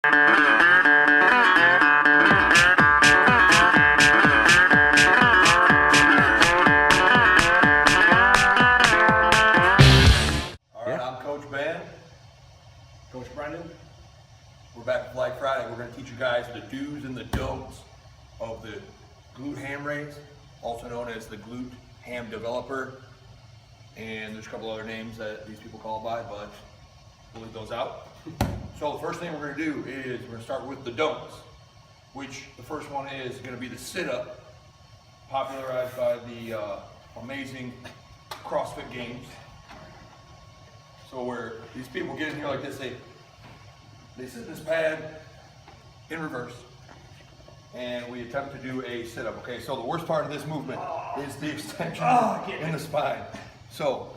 Coach Brendan, we're back with Flag Friday. We're going to teach you guys the do's and the don'ts of the Glute Ham Raise, also known as the Glute Ham Developer, and there's a couple other names that these people call it by, but we'll leave those out. So the first thing we're going to do is we're going to start with the don'ts, which the first one is going to be the sit-up, popularized by the amazing CrossFit Games. So where these people get in here like this, they sit in this pad in reverse, and we attempt to do a sit-up. Okay, so the worst part of this movement is the extension in the spine. So,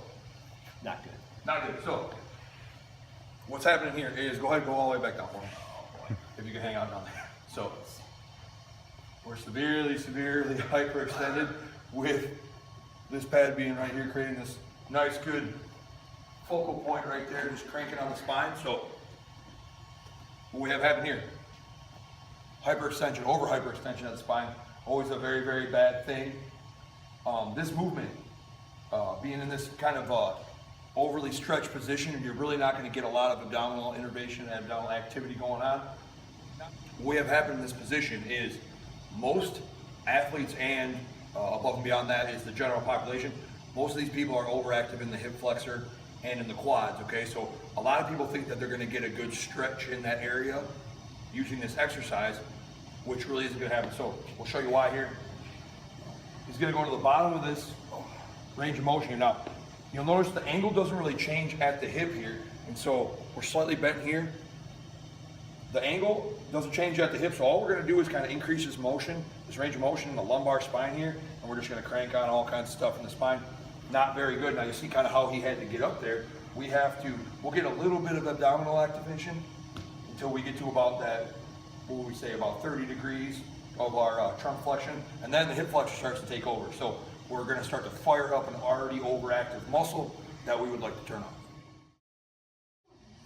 not good. Not good. So, what's happening here is, go ahead and go all the way back down for me. If you can hang out down there. So, we're severely hyperextended with this pad being right here, creating this nice, good focal point right there, just cranking on the spine. So what we have happen here, hyperextension, over hyperextension of the spine, always a very bad thing. This movement, being in this kind of overly stretched position, you're really not going to get a lot of abdominal innervation and abdominal activity going on. What we have happen in this position is most athletes, and above and beyond that is the general population, most of these people are overactive in the hip flexor and in the quads, okay? So a lot of people think that they're gonna get a good stretch in that area using this exercise, which really isn't gonna happen. So we'll show you why here. He's gonna go to the bottom of this range of motion. Now, you'll notice the angle doesn't really change at the hip here, and so we're slightly bent here. The angle doesn't change at the hip, so all we're gonna do is kind of increase this motion, this range of motion in the lumbar spine here, and we're just gonna crank on all kinds of stuff in the spine. Not very good. Now you see kind of how he had to get up there. We'll get a little bit of abdominal activation until we get to about that, what would we say, about 30 degrees of our trunk flexion, and then the hip flexor starts to take over. So we're gonna start to fire up an already overactive muscle that we would like to turn on.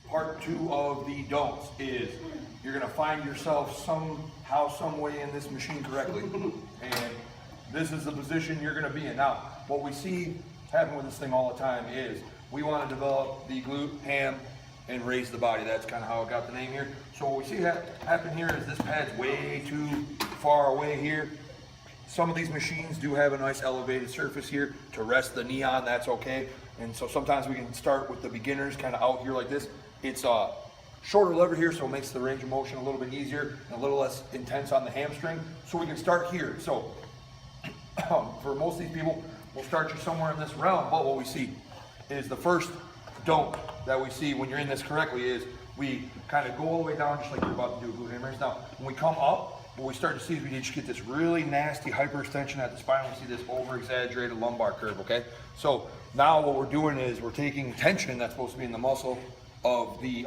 Part two of the don'ts is you're gonna find yourself somehow, some way in this machine correctly, and this is the position you're gonna be in. Now, what we see happen with this thing all the time is we want to develop the glute ham and raise the body. That's kind of how it got the name here. So what we see happen here is this pad's way too far away here. Some of these machines do have a nice elevated surface here to rest the knee on. That's okay. And so sometimes we can start with the beginners kind of out here like this. It's a shorter lever here, so it makes the range of motion a little bit easier and a little less intense on the hamstring. So we can start here. So for most of these people, we'll start you somewhere in this realm, but what we see is the first don't that we see when you're in this correctly is we kind of go all the way down just like you're about to do a glute ham raise. Now, when we come up, what we start to see is we just get this really nasty hyperextension at the spine. We see this over-exaggerated lumbar curve, okay? So now what we're doing is we're taking tension that's supposed to be in the muscle of the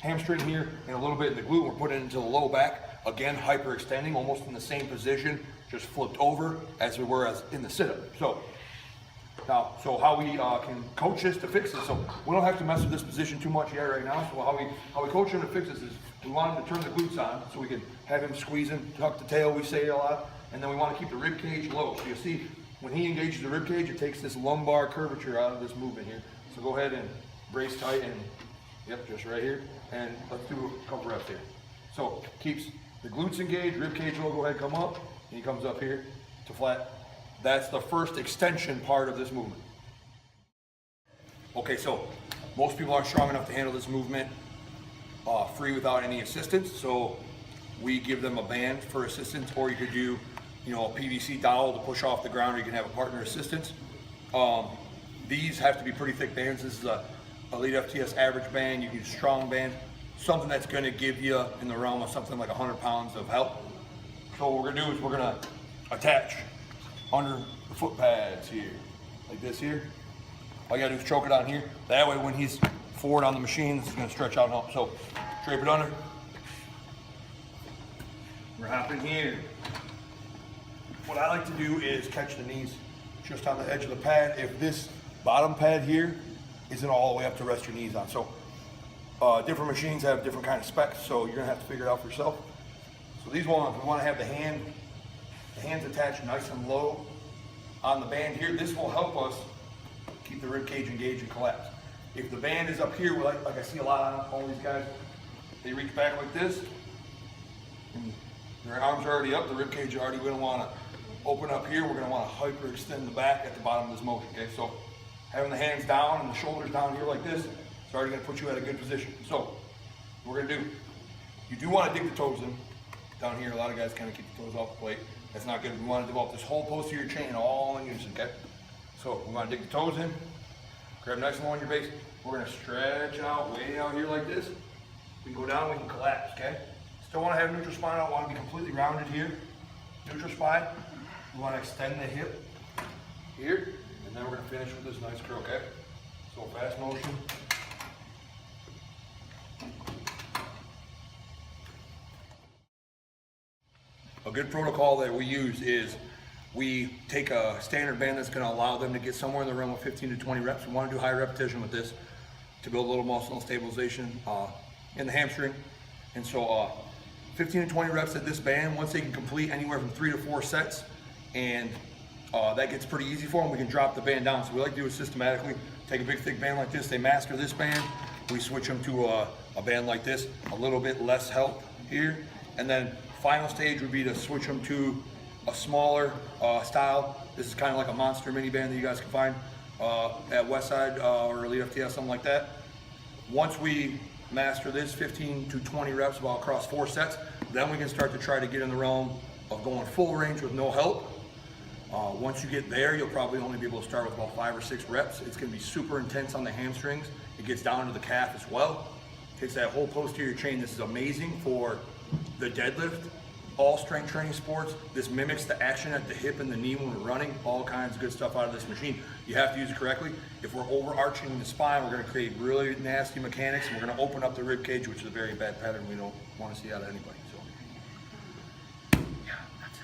hamstring here and a little bit in the glute. We're putting it into the low back, again, hyperextending, almost in the same position, just flipped over as we were as in the sit-up. So how we can coach this to fix this. So we don't have to mess with this position too much yet right now. So how we coach him to fix this is we want him to turn the glutes on so we can have him squeezing, tuck the tail, we say a lot, and then we want to keep the rib cage low. So you see when he engages the rib cage, it takes this lumbar curvature out of this movement here. So go ahead and brace tight and yep, just right here. And let's do a couple reps here. So keeps the glutes engaged, rib cage low, go ahead, come up, and he comes up here to flat. That's the first extension part of this movement. Okay, so most people aren't strong enough to handle this movement free without any assistance. So we give them a band for assistance, or you could do, a PVC dowel to push off the ground, or you can have a partner assistance. These have to be pretty thick bands. This is a Elite FTS average band. You can use strong band, something that's going to give you in the realm of something like 100 pounds of help. So what we're going to do is we're going to attach under the foot pads here, like this here. All you got to do is choke it on here. That way when he's forward on the machine, this is going to stretch out and help. So drape it under. We're hopping here. What I like to do is catch the knees just on the edge of the pad. If this bottom pad here isn't all the way up to rest your knees on. So Different machines have different kind of specs, so you're gonna have to figure it out for yourself. So these ones, we wanna have the hands attached nice and low on the band here. This will help us keep the rib cage engaged and collapse. If the band is up here, like I see a lot on all these guys, they reach back like this, and their arms are already up, the rib cage already, we don't wanna open up here, we're gonna wanna hyperextend the back at the bottom of this motion, okay? So having the hands down and the shoulders down here like this, it's already gonna put you at a good position. So what we're gonna do, you do wanna dig the toes in. Down here, a lot of guys kinda keep the toes off the plate. That's not good. We wanna develop this whole posterior chain all in unison, okay? So we wanna dig the toes in, grab nice and low on your base. We're gonna stretch out way out here like this. We can go down, we can collapse, okay? Still wanna have neutral spine. I don't wanna be completely rounded here. Neutral spine. We wanna extend the hip here, and then we're gonna finish with this nice curl, okay? So fast motion. A good protocol that we use is we take a standard band that's going to allow them to get somewhere in the realm of 15 to 20 reps. We want to do high repetition with this to build a little muscle stabilization in the hamstring. And so 15 to 20 reps at this band, once they can complete anywhere from 3 to 4 sets, and that gets pretty easy for them, we can drop the band down. So we like to do it systematically. Take a big thick band like this, they master this band, we switch them to a band like this, a little bit less help here, and then final stage would be to switch them to a smaller style. This is kind of like a monster mini band that you guys can find at Westside or Elite FTS, something like that. Once we master this 15 to 20 reps about across 4 sets, then we can start to try to get in the realm of going full range with no help. Once you get there, you'll probably only be able to start with about 5 or 6 reps. It's going to be super intense on the hamstrings. It gets down to the calf as well. Takes that whole posterior chain. This is amazing for the deadlift, all strength training sports. This mimics the action at the hip and the knee when we're running. All kinds of good stuff out of this machine. You have to use it correctly. If we're overarching the spine, we're going to create really nasty mechanics, and we're going to open up the rib cage, which is a very bad pattern we don't want to see out of anybody. So, yeah, that's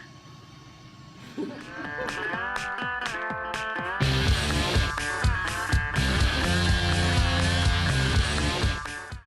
it.